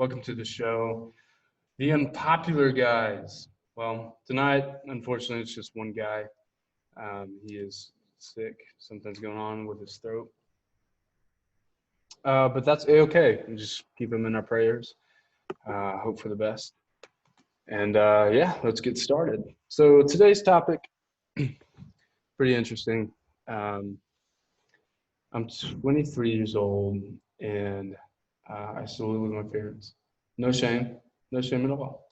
Welcome to the show. The unpopular guys. Well, tonight, unfortunately, it's just one guy. He is sick. Something's going on with his throat. But that's a-okay. We just keep him in our prayers. Hope for the best. And yeah, let's get started. So today's topic, pretty interesting. I'm 23 years old, and I still live with my parents. No shame at all.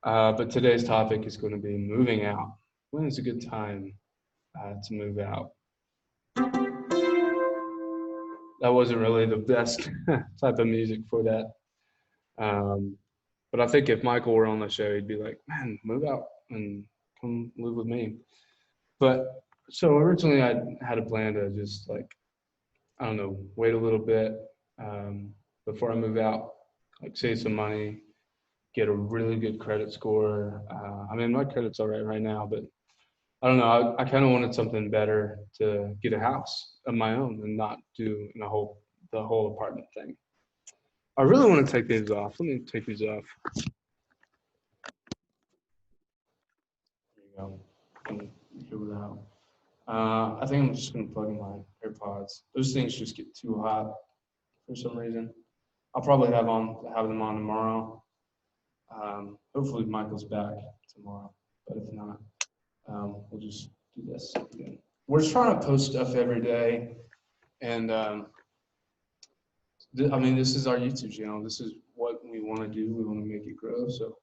But today's topic is going to be moving out. When is a good time to move out? That wasn't really the best type of music for that. But I think if Michael were on the show, he'd be like, man, move out and come live with me. But so originally I had a plan to just wait a little bit before I move out, like save some money, get a really good credit score. My credit's all right now, but I don't know. I kind of wanted something better to get a house of my own and not do the whole apartment thing. I really want to take these off. Let me take these off. There you go. And hear without. I think I'm just going to plug in my AirPods. Those things just get too hot for some reason. I'll probably have them on tomorrow. Hopefully Michael's back tomorrow, but if not, we'll just do this again. We're trying to post stuff every day, and this is our YouTube channel. This is what we want to do. We want to make it grow. So,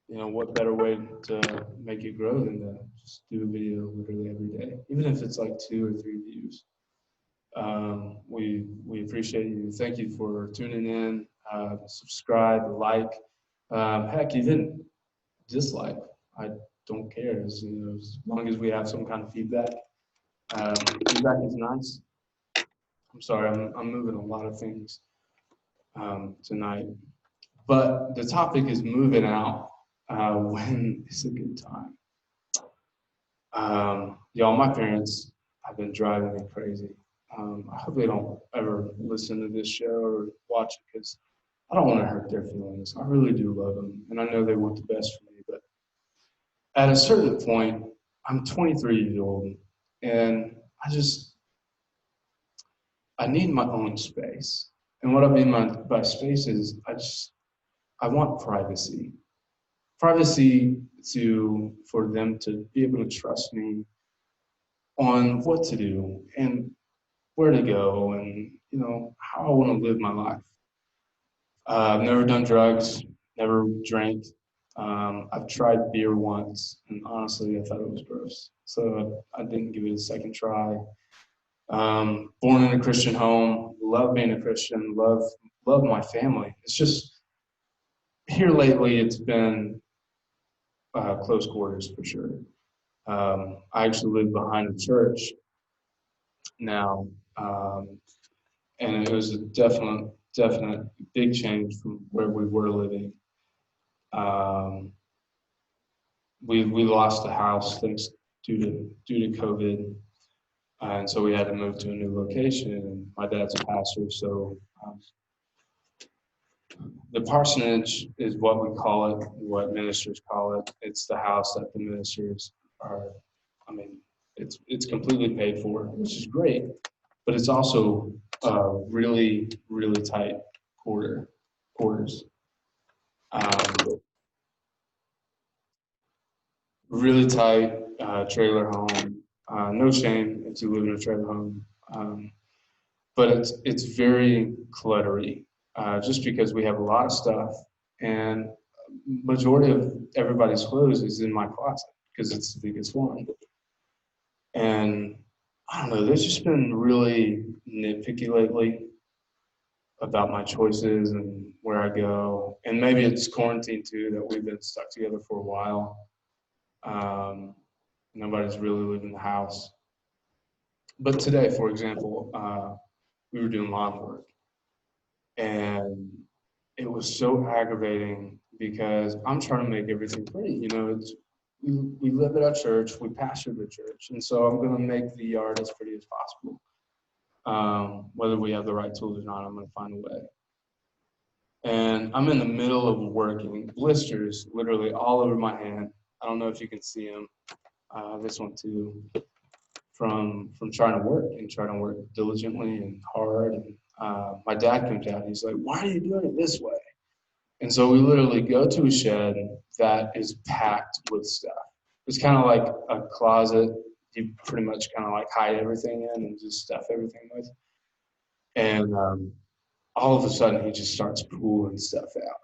what better way to make it grow than to just do a video literally every day, even if it's like 2 or 3 views. We appreciate you. Thank you for tuning in. Subscribe, like, heck, even dislike. I don't care. As long as we have some kind of feedback. Feedback is nice. I'm sorry, I'm moving a lot of things tonight, but the topic is moving out. When is a good time? Y'all, my parents have been driving me crazy. I hope they don't ever listen to this show or watch it, because I don't want to hurt their feelings. I really do love them, and I know they want the best for me, but at a certain point, I'm 23 years old, and I need my own space. And what I mean by space is I want privacy. Privacy for them to be able to trust me on what to do and where to go and, how I want to live my life. I've never done drugs, never drank. I've tried beer once, and honestly, I thought it was gross. So I didn't give it a second try. Born in a Christian home, love being a Christian, love my family. It's just, here lately, it's been close quarters for sure. I actually live behind a church now, and it was a definite big change from where we were living. We lost the house thanks due to COVID, and so we had to move to a new location. And my dad's a pastor, so the parsonage is what we call it, what ministers call it. It's the house that the ministers are. It's completely paid for, which is great, but it's also really, really tight quarters. Really tight trailer home. No shame if you live in a trailer home, but it's very cluttery. Just because we have a lot of stuff, and majority of everybody's clothes is in my closet because it's the biggest one. And I don't know, they've just been really nitpicky lately about my choices and where I go. And maybe it's quarantine too, that we've been stuck together for a while. Nobody's really leaving the house. But today, for example, we were doing lawn work, and it was so aggravating because I'm trying to make everything pretty. We live at our church, we pastor the church, and so I'm going to make the yard as pretty as possible. Whether we have the right tools or not, I'm going to find a way. And I'm in the middle of working, blisters literally all over my hand. I don't know if you can see them. This one too, from trying to work and trying to work diligently and hard. And my dad comes out. He's like, "Why are you doing it this way?" And so we literally go to a shed that is packed with stuff. It's kind of like a closet. You pretty much kind of like hide everything in and just stuff everything with. And all of a sudden, he just starts pulling stuff out.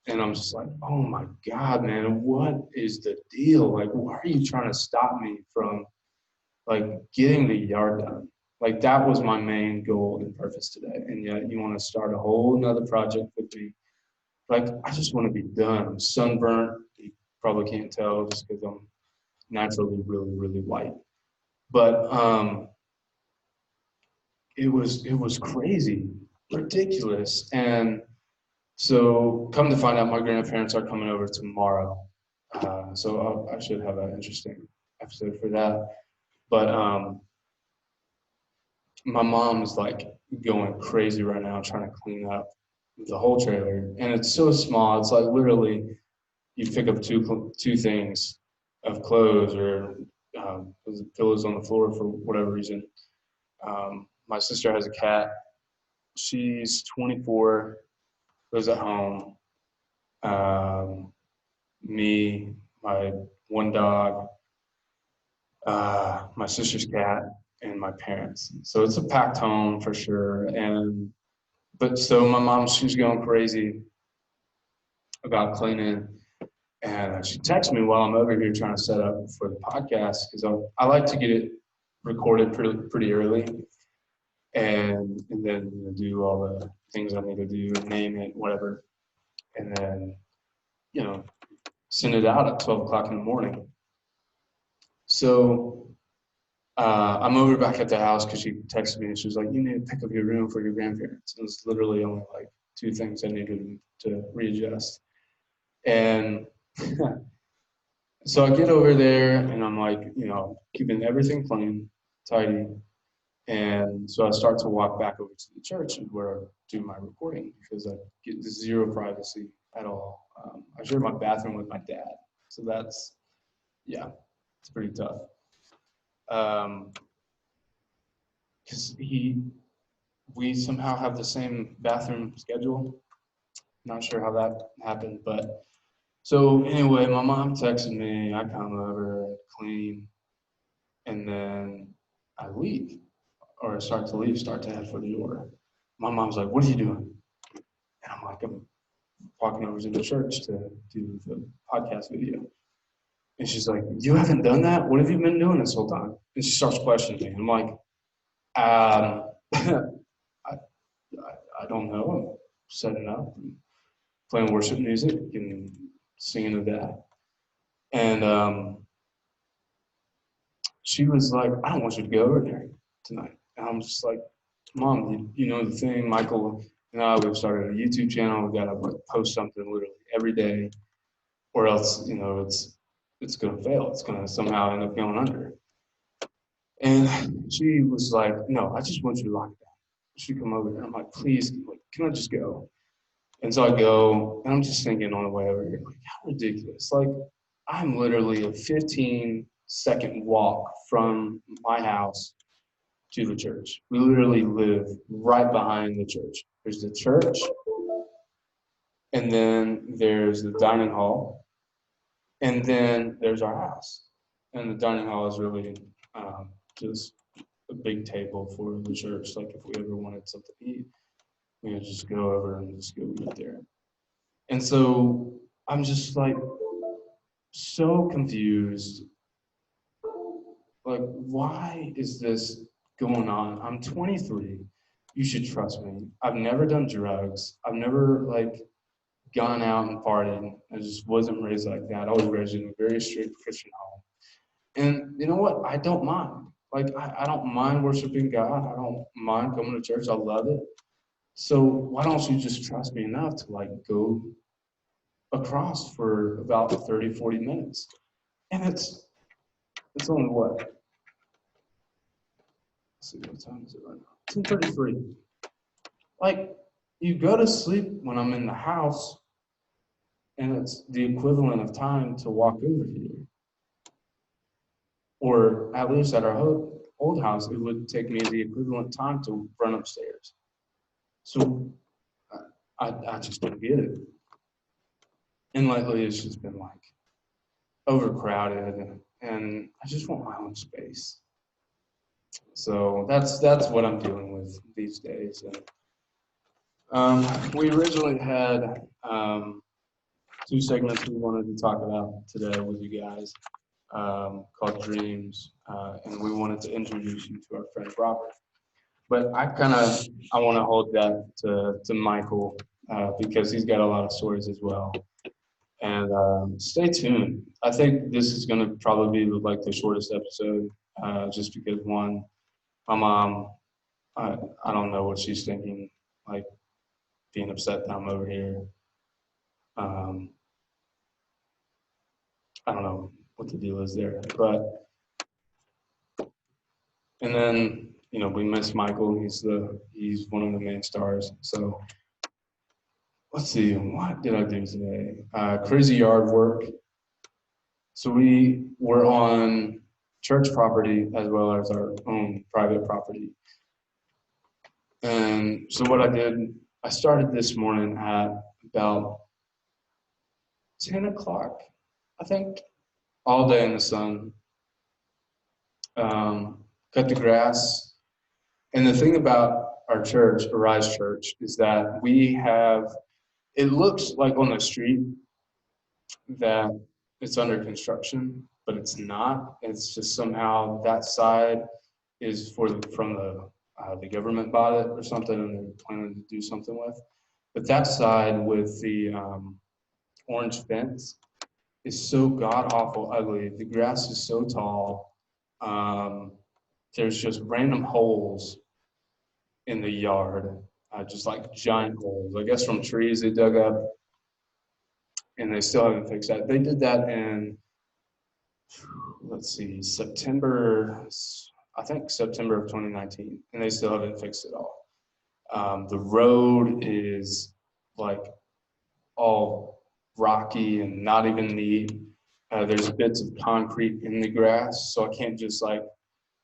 And I'm just like, oh my God, man, what is the deal? Like, why are you trying to stop me from like getting the yard done? Like that was my main goal and purpose today. And yet you want to start a whole nother project with me. Like, I just want to be done. I'm sunburnt. You probably can't tell just because I'm naturally really, really white. But it was crazy, ridiculous. And so come to find out, my grandparents are coming over tomorrow. So I should have an interesting episode for that. But my mom is like going crazy right now trying to clean up the whole trailer. And it's so small. It's like literally you pick up two things of clothes or pillows on the floor for whatever reason. My sister has a cat. She's 24, lives at home. Um, Me, my one dog, my sister's cat, and my parents. So it's a packed home for sure. But so my mom, she's going crazy about cleaning. And she texted me while I'm over here trying to set up for the podcast because I like to get it recorded pretty early and then do all the things I need to do, name it, whatever, and then send it out at 12 o'clock in the morning. So I'm over back at the house because she texted me and she was like, "You need to pick up your room for your grandparents." And it's literally only like two things I needed to readjust. And so I get over there and I'm like, keeping everything clean, tidy. And so I start to walk back over to the church where I do my recording because I get zero privacy at all. I share my bathroom with my dad. So yeah, it's pretty tough. Because we somehow have the same bathroom schedule. Not sure how that happened, but so anyway, my mom texted me. I come over, clean, and then I leave or start to leave, start to head for the door. My mom's like, "What are you doing?" And I'm like, "I'm walking over to the church to do the podcast video." And she's like, "You haven't done that? What have you been doing this whole time?" And she starts questioning me. I'm like, I, I don't know. I'm setting up and playing worship music and singing to that. And she was like, "I don't want you to go over there tonight." And I'm just like, "Mom, you know the thing, Michael and I, we've started a YouTube channel. We gotta post something literally every day, or else, it's gonna fail. It's gonna somehow end up going under." And she was like, "No, I just want you to lock it down." She come over there. I'm like, "Please, like, can I just go?" And so I go, and I'm just thinking on the way over here, like, how ridiculous. Like, I'm literally a 15-second walk from my house to the church. We literally live right behind the church. There's the church, and then there's the dining hall, and then there's our house. And the dining hall is really just a big table for the church. Like, if we ever wanted something to eat, we would just go over and just go eat there. And so I'm just like so confused. Like, why is this going on? I'm 23. You should trust me. I've never done drugs. I've never gone out and partied. I just wasn't raised like that. I was raised in a very strict Christian home. And you know what? I don't mind. Like, I don't mind worshiping God. I don't mind coming to church. I love it. So why don't you just trust me enough to go across for about 30, 40 minutes? And it's only what? Let's see, what time is it right now? 10:33. Like, You go to sleep when I'm in the house, and it's the equivalent of time to walk over here. Or at least at our old house, it would take me the equivalent time to run upstairs. So I just don't get it. And lately, it's just been like overcrowded, and I just want my own space. So that's what I'm dealing with these days. And we originally had 2 segments we wanted to talk about today with you guys, called Dreams, and we wanted to introduce you to our friend Robert. But I want to hold that to Michael, because he's got a lot of stories as well. And stay tuned. I think this is going to probably be like the shortest episode, just because one, my mom, I don't know what she's thinking, like being upset that I'm over here. Um, I don't know what the deal is there, but and then we miss Michael. He's one of the main stars. So let's see, what did I do today? Crazy yard work. So we were on church property as well as our own private property. And so what I did, I started this morning at about 10 o'clock, I think, all day in the sun. Cut the grass. And the thing about our church, Arise Church, is that it looks like on the street that it's under construction, but it's not. It's just somehow that side is from the government bought it or something, and they're planning to do something with. But that side with the orange fence is so god awful ugly. The grass is so tall. There's just random holes in the yard, just like giant holes. I guess from trees they dug up, and they still haven't fixed that. They did that in, let's see, September, I think September of 2019, and they still haven't fixed it all. The road is like all rocky and not even neat. There's bits of concrete in the grass, so I can't just like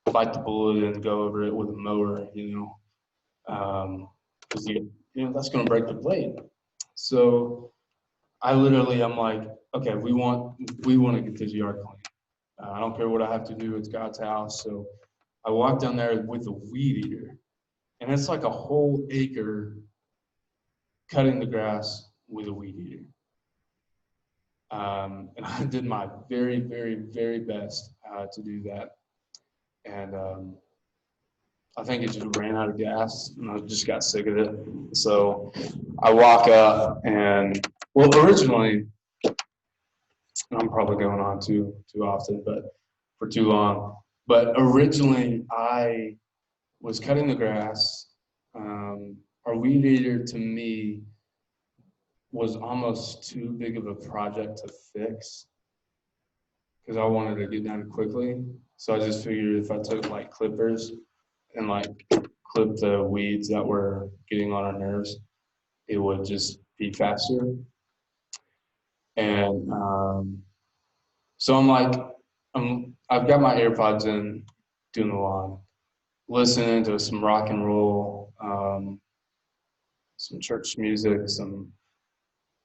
bite the bullet and go over it with a mower, because that's going to break the blade. So I'm like, okay, we want to get this yard clean. I don't care what I have to do. It's God's house. So I walked down there with a weed eater, and it's like a whole acre cutting the grass with a weed eater. And I did my very, very, very best to do that. And I think it just ran out of gas, and I just got sick of it. So I walk up, and originally, I'm probably going on too often, but for too long. But originally, I was cutting the grass. Our weed eater, to me, was almost too big of a project to fix because I wanted to get done quickly. So I just figured if I took like clippers and like clip the weeds that were getting on our nerves, it would just be faster. And so I'm like, I've got my AirPods in, doing the lawn, listening to some rock and roll, some church music, some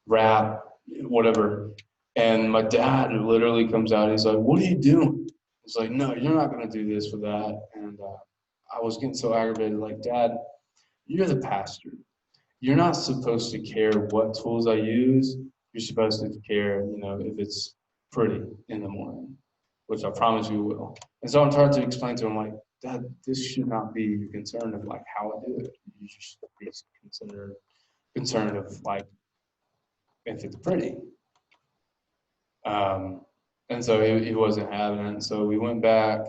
rap, whatever. And my dad literally comes out. He's like, "What are you doing?" He's like, "No, you're not going to do this for that." And I was getting so aggravated. Like, Dad, you're the pastor. You're not supposed to care what tools I use. You're supposed to care, if it's pretty in the morning, which I promise you will. And so I'm trying to explain to him, like, Dad, this should not be your concern of like how I do it. You should be concerned of like if it's pretty. And so he wasn't having it. So we went back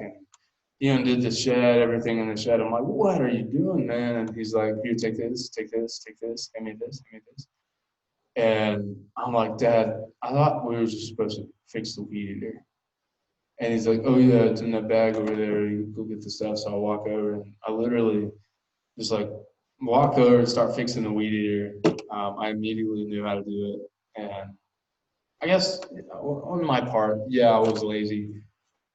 and did the shed, everything in the shed. I'm like, "What are you doing, man?" And he's like, "Here, take this, take this, take this, hand me this, hand me this." And I'm like, "Dad, I thought we were just supposed to fix the weed eater." And he's like, "Oh yeah, it's in that bag over there. You go get the stuff." So I walk over and I literally just like walk over and start fixing the weed eater. I immediately knew how to do it. And I guess on my part, yeah, I was lazy.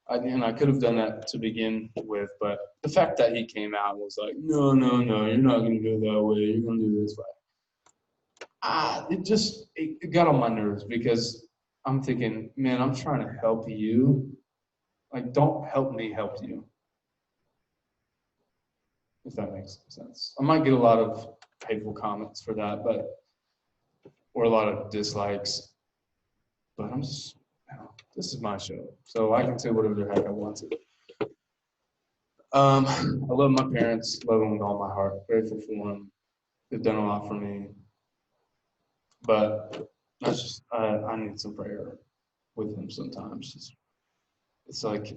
And I could have done that to begin with, but the fact that he came out and was like, no, no, no, you're not going to go that way. You're going to do this way. It got on my nerves because I'm thinking, man, I'm trying to help you. Like, don't help me help you, if that makes sense. I might get a lot of hateful comments for that, or a lot of dislikes, but this is my show, so I can say whatever the heck I want to. I love my parents, love them with all my heart, grateful for them. They've done a lot for me, but I need some prayer with them sometimes. It's like,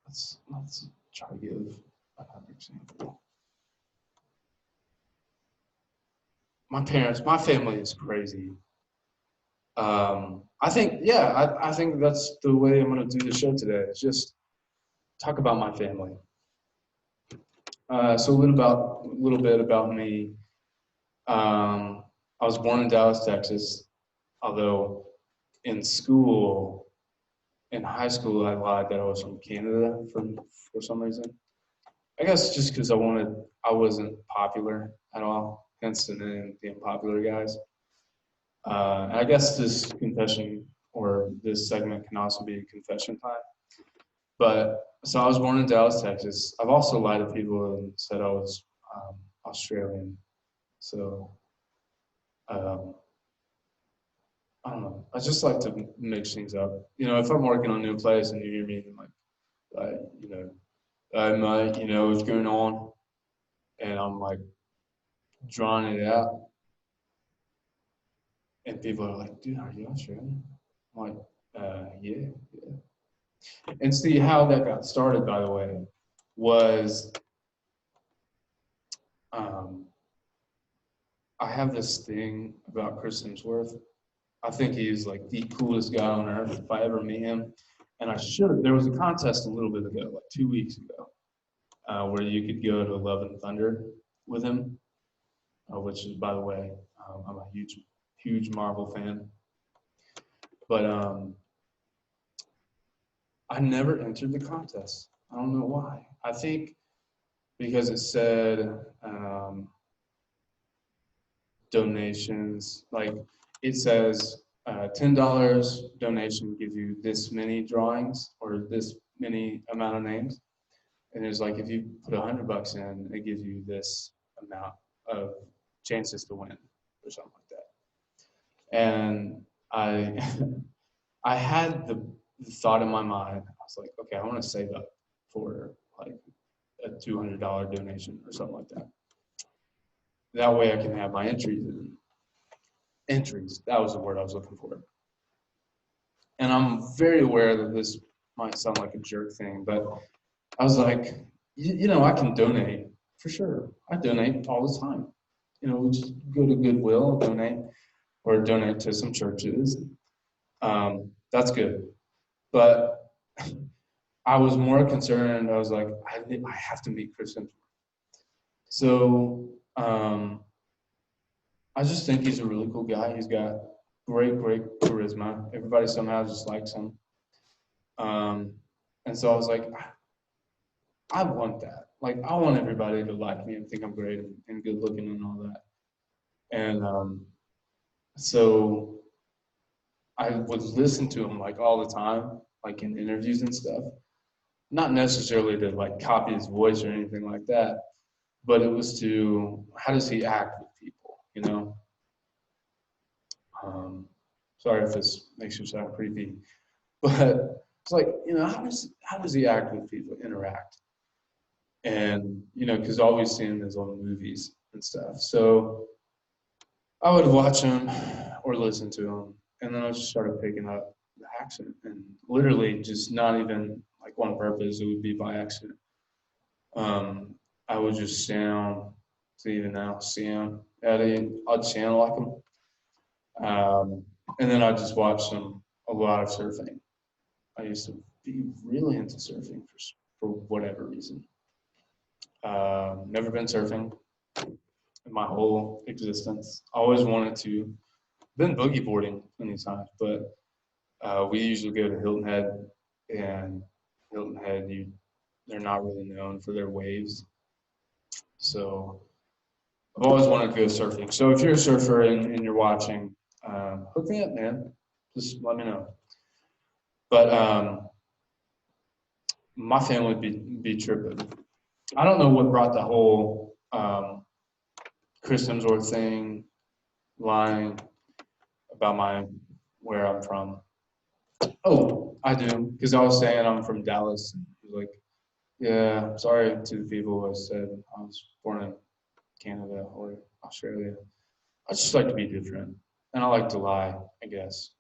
let's try to give another example. My family is crazy. I think that's the way I'm going to do the show today. It's just talk about my family. So a little bit about me. I was born in Dallas, Texas, although in high school, I lied that I was from Canada for some reason. I guess just because I wasn't popular at all, hence the name, the unpopular guys. And I guess this confession or this segment can also be a confession time. But so I was born in Dallas, Texas. I've also lied to people and said I was Australian. So um, I don't know. I just like to mix things up. You know, if I'm working on a new place and you hear me like, you know, hey mate, you know what's going on, and I'm like drawing it out, and people are like, dude, are you Australian? I'm like, yeah, yeah. And see how that got started, by the way, was um, I have this thing about Chris Hemsworth. I think he's like the coolest guy on earth if I ever meet him. And there was a contest a little bit ago, like 2 weeks ago, where you could go to Love and Thunder with him, which is, by the way, I'm a huge Marvel fan. But I never entered the contest. I don't know why. I think because it said donations, like it says $10 donation gives you this many drawings or this many amount of names. And there's like, if you put $100 in, it gives you this amount of chances to win or something like that. And I, I had the thought in my mind, I was like, okay, I want to save up for like a $200 donation or something like that. That way I can have my entries in. Entries, that was the word I was looking for. And I'm very aware that this might sound like a jerk thing, but I was like, you know, I can donate for sure. I donate all the time. You know, we just go to Goodwill, donate to some churches. That's good. But I was more concerned. I was like, I have to meet Chris Hemsworth. So I just think he's a really cool guy. He's got great charisma. Everybody somehow just likes him. And so I was like, I want that. Like, I want everybody to like me and think I'm great and good looking and all that. And so I would listen to him like all the time, like in interviews and stuff. Not necessarily to like copy his voice or anything like that, but it was to how does he act with people, you know? Sorry if this makes you sound creepy, but it's like, you know, how does he act with people, interact? And, you know, because always seeing his own movies and stuff. So I would watch him or listen to him, and then I just started picking up the accent, and literally just not even like on purpose, it would be by accident. I would just sound to even now see him at I'd sound like him. And then I just watched a lot of surfing. I used to be really into surfing for whatever reason. Never been surfing in my whole existence. Always wanted to. Been boogie boarding many times, but we usually go to Hilton Head, and Hilton Head, they're not really known for their waves. So I've always wanted to go surfing. So if you're a surfer and you're watching, hook me up, man. Just let me know. But my family would be tripping. I don't know what brought the whole Chris Hemsworth thing, lying about where I'm from. Oh, I do, because I was saying I'm from Dallas. He was like, yeah, sorry to the people who said I was born in Canada or Australia. I just like to be different, and I like to lie, I guess.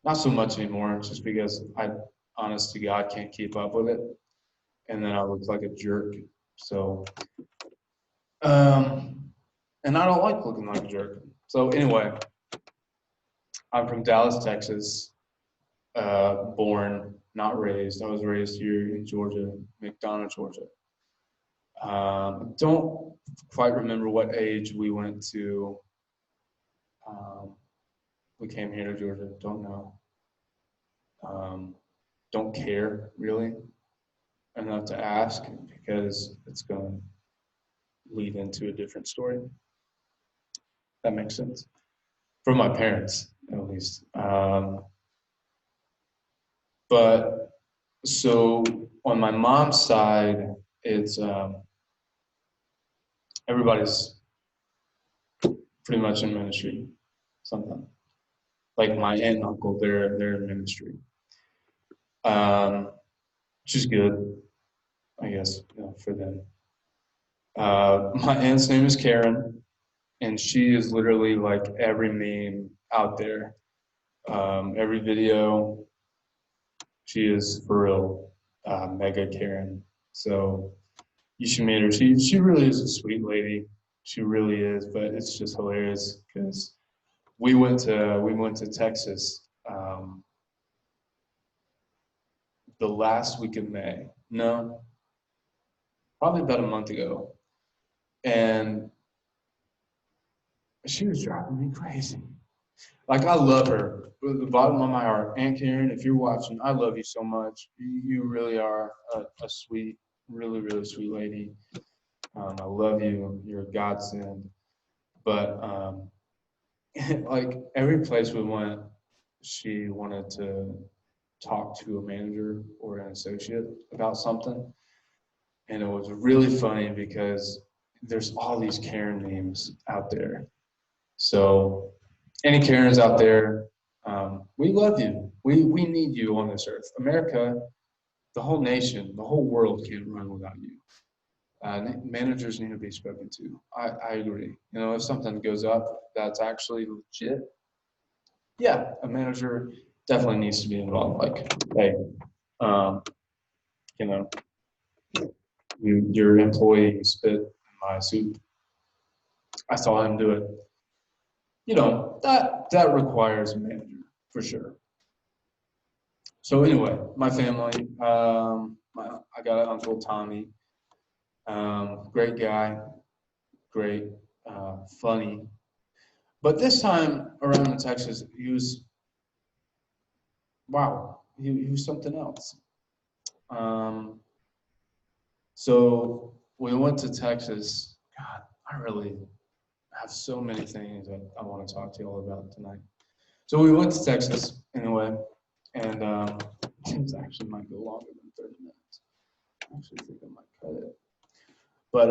Not so much anymore, just because I, honest to God, can't keep up with it, and then I look like a jerk. So, and I don't like looking like a jerk. So anyway, I'm from Dallas, Texas. Born, not raised. I was raised here in Georgia, McDonough, Georgia. Don't quite remember what age we went to. We came here to Georgia. Don't know. Don't care really enough to ask because it's going to lead into a different story. That makes sense. From my parents, at least. But so on my mom's side, it's everybody's pretty much in ministry, something. Like my aunt and uncle, they're in ministry, which is good, I guess, for them. My aunt's name is Karen, and she is literally like every meme out there, every video. She is for real, mega Karen. So you should meet her. She really is a sweet lady. She really is, but it's just hilarious because we went to Texas the last week of May. No, probably about a month ago, and she was driving me crazy. Like I love her from the bottom of my heart. Aunt Karen, if you're watching, I love you so much. You really are a sweet, really, really sweet lady. I love you. You're a godsend. But like every place we went, she wanted to talk to a manager or an associate about something. And it was really funny because there's all these Karen memes out there. So any Karens out there, we love you. We need you on this earth. America, the whole nation, the whole world can't run without you. Managers need to be spoken to. I agree. If something goes up that's actually legit, yeah, a manager definitely needs to be involved. Like, hey, um, you know, your employee spit in my soup. I saw him do it. That requires a manager for sure. So anyway, my family, I got an uncle Tommy, great guy, great, funny. But this time around in Texas, he was, wow, he was something else. So we went to Texas. God, I really have so many things that I want to talk to you all about tonight. So we went to Texas anyway, and it actually might go longer than 30 minutes. I actually think I might cut it. But